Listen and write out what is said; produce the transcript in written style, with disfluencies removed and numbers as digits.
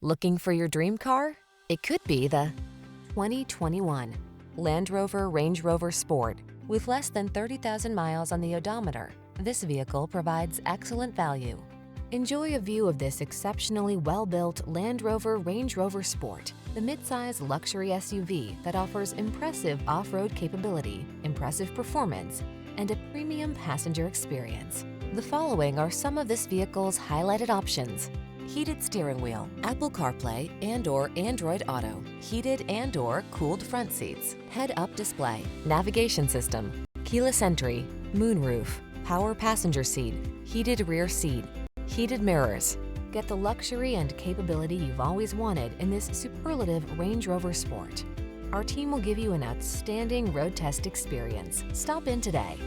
Looking for your dream car? It could be the 2021 Landrover Range Rover Sport. With less than 30,000 miles on the odometer, this vehicle provides excellent value. Enjoy a view of this exceptionally well-built Landrover Range Rover Sport, the midsize luxury SUV that offers impressive off-road capability, impressive performance, and a premium passenger experience. The following are some of this vehicle's highlighted options: heated steering wheel, Apple CarPlay and/or Android Auto, heated and/or cooled front seats, head-up display, navigation system, keyless entry, moonroof, power passenger seat, heated rear seat, heated mirrors. Get the luxury and capability you've always wanted in this superlative Range Rover Sport. Our team will give you an outstanding road test experience. Stop in today.